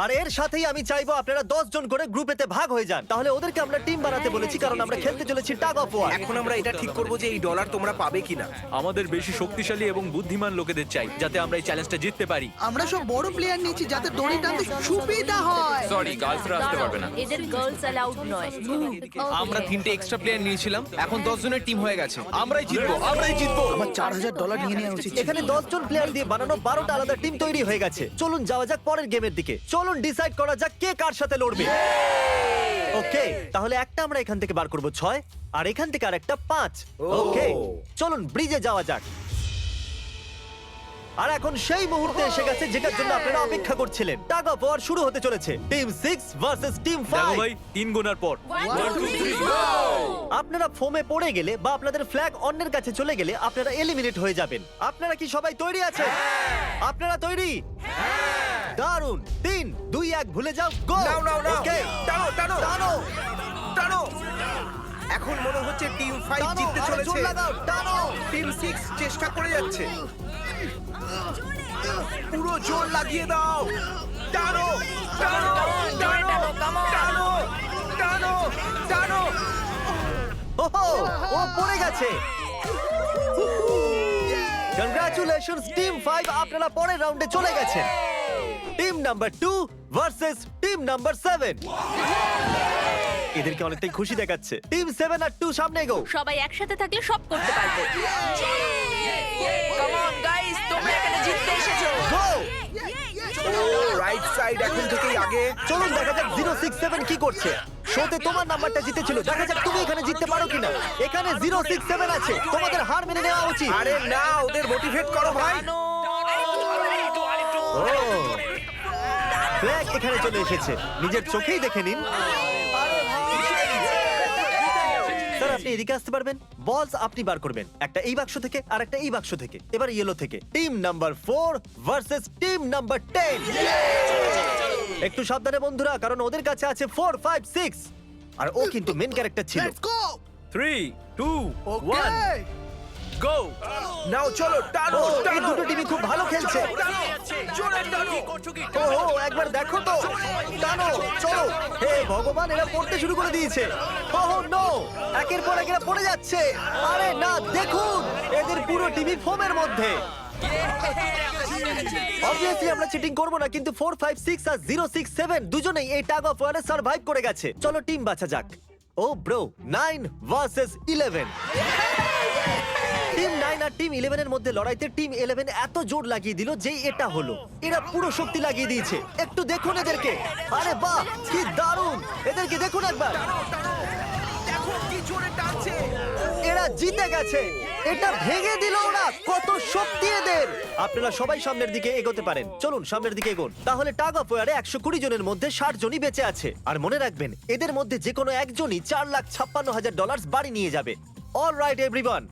আর এর সাথেই আমি চাইবো আপনারা 10 জন করে গ্রুপেতে ভাগ হয়ে যান। তাহলে ওদেরকে আমরা টিম বানাতে বলেছি কারণ আমরা খেলতে চলেছি টাগ অফ ওয়ার। এখন আমরা এটা ঠিক করব যে এই ডলার তোমরা পাবে কিনা। আমাদের বেশি শক্তিশালী এবং বুদ্ধিমান লোকেদের চাই যাতে আমরা এই চ্যালেঞ্জটা জিততে পারি। আমরা সব বড় প্লেয়ার নিয়েছি যাতে দড়ি টানতে সুবিধা হয়। সরি গার্লসরা আসতে পারবে না। এদের গার্লস অ্যালাউড নয়। আমরা 3টে এক্সট্রা প্লেয়ার নিয়েছিলাম, এখন 10 জনের টিম হয়ে গেছে। আমরাই জিতবো। আমার $4000 নিয়ে নেওয়া উচিত। এখানে 10 জন প্লেয়ার দিয়ে বানানো 12টা আলাদা টিম তৈরি হয়ে গেছে। চলুন যাওয়া যাক পরের গেমের দিকে। চলুন ডিসাইড করা যাক কে কার সাথে লড়বে। ওকে, তাহলে একটা আমরা এখান থেকে বার করব 6 আর এখান থেকে আরেকটা 5। ওকে, চলুন ব্রিজে যাওয়া যাক। আর এখন সেই মুহূর্তে এসে গেছে যেটার জন্য আপনারা অপেক্ষা করছিলেন। টাগ অফ ওয়ার শুরু হতে চলেছে। টিম 6 ভার্সেস টিম দেখো 5। ভাই 3 গোনার পর আপনারা ফোমে পড়ে গেলে বা আপনাদের ফ্ল্যাগ অন্যের কাছে চলে গেলে আপনারা এলিমিনেট হয়ে যাবেন। আপনারা কি সবাই তৈরি আছেন? আপনারা তৈরি? দারুণ। 3 2 1 ভুলে যাও, গো। নাও নাও নাও, ওকে, টানো টানো টানো টানো। এখন মনে হচ্ছে টিম 5 টানো, জিততে আরো চলেছে। জোর লাগাও, টানো। টিম 6 চেষ্টা করে যাচ্ছে। পুরো জোর লাগিয়ে দাও। টানো টানো টানো টানো টানো টানো। ওহো, ও পড়ে গেছে। কংগ্রাচুলেশনস টিম 5, আপনারা পরের রাউন্ডে চলে গেছেন। Team number 2 versus team number 7। এদেরকে অনেকটাই খুশি দেখাচ্ছে। টিম 7 আর 2 সামনে এগো। সবাই একসাথে থাকলে সব করতে পারবে। কাম অন গাইস, তোমরা এখানে জিততে এসেছো। গো! ও রাইট সাইড এখন থেকেই আগে। চলুন দেখা যাক 067 কি করছে। শোতে তোমার নাম্বারটা জিতেছিল, দেখা যাক তুমি এখানে জিততে পারো কিনা। এখানে 067 আছে, তোমাদের হার মেনে নেওয়া উচিত। আরে না, ওদের মোটিভেট করো ভাই। ও, ফ্ল্যাগ এখানে চলে এসেছে, নিজের চোখেই দেখে নিন। স্যার আপনি এদিকে আসতে পারবেন? বলস আপনি বার করবেন, একটা এই বাক্স থেকে আর একটা এই বাক্স থেকে। এবার ইয়েলো থেকে। Team number 4 versus team number 10। একটু সাবধানে বন্ধুরা, কারণ ওদের কাছে আছে 4 5 6 আর ও কিন্তু মেন ক্যারেক্টার ছিল। Let's go. 3 2 1 ওকে। গো। নাও চলো টানো ও, এই টানো। দুটো টিমই খুব ভালো খেলছে। জোরে টানো। ও একবার দেখো তো, টানো, চলো। হে ভগবান, এরা পড়তে শুরু করে দিয়েছে। ওহ নো, একের পর এক এরা পড়ে যাচ্ছে। আরে না, দেখুন এদের পুরো টিমই ফোমের মধ্যে। অবভিয়াসলি আমরা চিটিং করব না, কিন্তু 4 5 6 আর 067 দুজনেই এই টাগ অফ ওয়ারে সার্ভাইভ করে গেছে। চলো টিম বাছা যাক। ও ব্রো, 9 ভার্সেস 11। টিম 9 আর টিম 11 এর মধ্যে লড়াইতে টিম 11 এত জোর লাগিয়ে দিল যে এটা হলো। এরা পুরো শক্তি লাগিয়ে দিয়েছে। একটু দেখুন এদেরকে। আরে বাহ, কি দারুণ! এদেরকে দেখুন একবার। দেখো কি জোরে টানছে। এরা জিতে গেছে। এটা ভেঙে দিল ওরা। কত শক্তি এদের! আপনারা সবাই সামনের দিকে এগোতে পারেন। চলুন সামনের দিকে এগোন। তাহলে টাগ অফ ওয়ারে 120 জনের মধ্যে 60 জনই বেঁচে আছে। আর মনে রাখবেন, এদের মধ্যে যে কোনো একজনই $4,56,000 বাড়ি নিয়ে যাবে। অলরাইট এভরিওয়ান,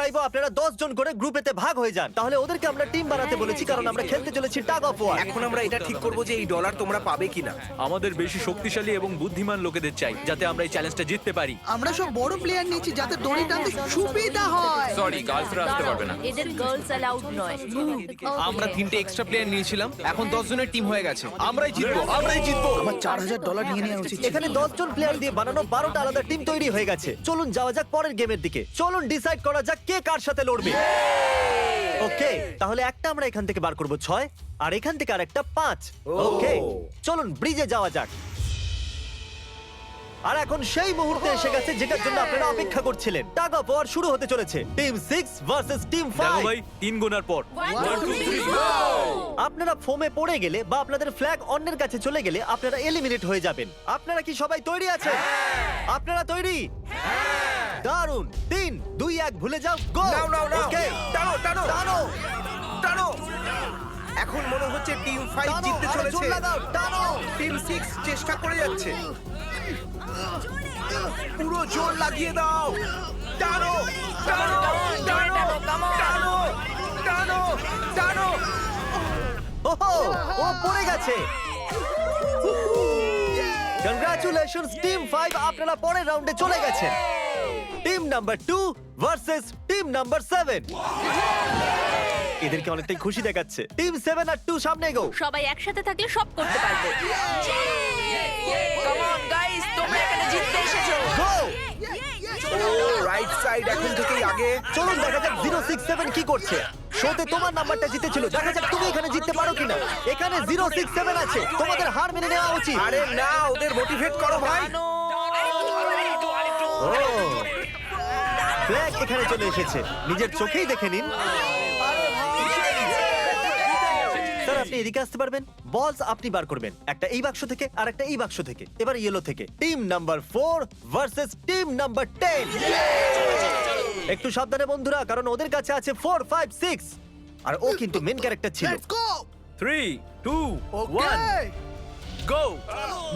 চাইবো আপনারা 10 জন করে গ্রুপেতে ভাগ হয়ে যান। তাহলে ওদেরকে আমরা টিম বানাতে বলেছি কারণ আমরা খেলতে চলেছি টাগ অফ ওয়ার। এখন আমরা এটা ঠিক করব যে এই ডলার তোমরা পাবে কিনা। আমাদের বেশি শক্তিশালী এবং বুদ্ধিমান লোকেদের চাই যাতে আমরা এই চ্যালেঞ্জটা জিততে পারি। আমরা সব বড় প্লেয়ার নিয়েছি যাতে দড়ি টানতে সুবিধা হয়। সরি গার্লসরা আসতে পারবে না। এদের গার্লস অ্যালাউড নয়। আমরা 3টে এক্সট্রা প্লেয়ার নিয়েছিলাম, এখন 10 জনের টিম হয়ে গেছে। আমরাই জিতবো, আমরাই জিতবো। আমার $4000 নিয়ে নেওয়া উচিত। এখানে 10 জন প্লেয়ার দিয়ে বানানো 12টা আলাদা টিম তৈরি হয়ে গেছে। চলুন যাওয়া যাক পরের গেমের দিকে। চলুন ডিসাইড করা যাক কে কার সাথে লড়বে। ওকে, তাহলে একটা আমরা এখান থেকে বার করব 6 আর এখান থেকে আরেকটা 5। ওকে, চলুন ব্রিজে যাওয়া যাক। আর এখন সেই মুহূর্তে এসে গেছে যেটার জন্য আপনারা অপেক্ষা করছিলেন। টাগ অফ ওয়ার শুরু হতে চলেছে। টিম 6 ভার্সেস টিম দেখো 5। ভাই 3 গোনার পর 1 2 3 আপনারা ফোমে পড়ে গেলে বা আপনাদের ফ্ল্যাগ অন্যের কাছে চলে গেলে আপনারা এলিমিনেট হয়ে যাবেন। আপনারা কি সবাই তৈরি আছেন? আপনারা তৈরি? দারুন। 3 2 1 ভুলে যাও, গো। নাও নাও নাও, ওকে, টানো টানো টানো টানো। এখন মনে হচ্ছে টিম 5 টানো, জিততে আরো জোর চলেছে। লাগাও, টানো। টিম 6 চেষ্টা করে যাচ্ছে। পুরো জোর লাগিয়ে দাও। টানো টানো টানো টানো টানো টানো। ওহো, ও পড়ে গেছে। কংগ্রাচুলেশনস টিম 5, আপনারা পরের রাউন্ডে চলে গেছেন। Team number 2 versus team number 7। এদেরকে অনেকটাই খুশি দেখাচ্ছে। টিম 7 আর 2 সামনে এগো। সবাই একসাথে থাকলে সব করতে পারবো। কাম অন গাইস, তোমরা এখানে জিততে এসেছো। গো। ও রাইট সাইড এখন থেকেই আগে। চলুন দেখা যাক 067 কি করছে। শোতে তোমার নাম্বারটা জিতেছিল, দেখা যাক তুমি এখানে জিততে পারো কিনা। এখানে 067 আছে, তোমাদের হার মেনে নেওয়া উচিত। আরে না, ওদের মোটিভেট করো ভাই। ও, ফ্ল্যাগ এখানে চলে এসেছে, নিজের চোখেই দেখে নিন। স্যার আপনি এদিকে আসতে পারবেন? বলস আপনি বার করবেন, একটা এই বাক্স থেকে আর একটা এই বাক্স থেকে। এবার ইয়েলো থেকে। Team number 4 versus team number 10। একটু সাবধানে বন্ধুরা, কারণ ওদের কাছে আছে 4 5 6 আর ও কিন্তু মেন ক্যারেক্টার ছিল। Let's go. 3 2 ওকে। 1 গো।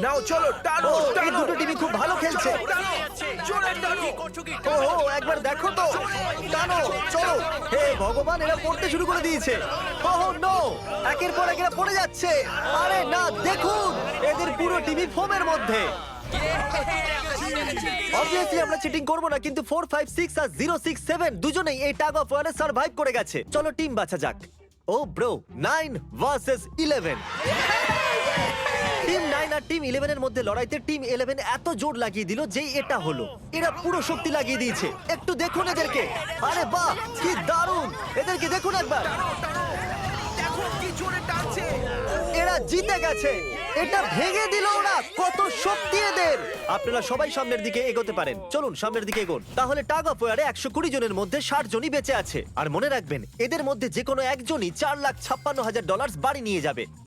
নাও চলো টানো ও, এই টানো। দুটো টিমই খুব ভালো খেলছে। জোরে টানো। ওহো, একবার দেখো তো, টানো, চলো। হে ভগবান, এরা পড়তে শুরু করে দিয়েছে। ওহো নো, একের পর এক এরা পড়ে যাচ্ছে। আরে না, দেখুন এদের পুরো টিমই ফোমের মধ্যে। অবভিয়াসলি আমরা চিটিং করব না, কিন্তু 4 5 6 আর 067 দুজনেই এই টাগ অফ ওয়ারে সার্ভাইভ করে গেছে। চলো টিম বাছা যাক। ও ব্রো, 9 ভার্সেস 11। টিম 9 আর টিম 11 এর মধ্যে লড়াইতে টিম 11 এত জোর লাগিয়ে দিল যে এটা হলো। এরা পুরো শক্তি লাগিয়ে দিয়েছে। একটু দেখুন এদেরকে। আরে বাহ, কি দারুণ! এদেরকে দেখুন একবার। দেখো কি জোরে টানছে। এরা জিতে গেছে। এটা ভেঙে দিল ওরা। কত শক্তি এদের! আপনারা সবাই সামনের দিকে এগোতে পারেন। চলুন সামনের দিকে এগোন। তাহলে টাগ অফ ওয়ারে 120 জনের মধ্যে 60 জনই বেঁচে আছে। আর মনে রাখবেন, এদের মধ্যে যে কোনো একজনই $4,56,000 বাড়ি নিয়ে যাবে।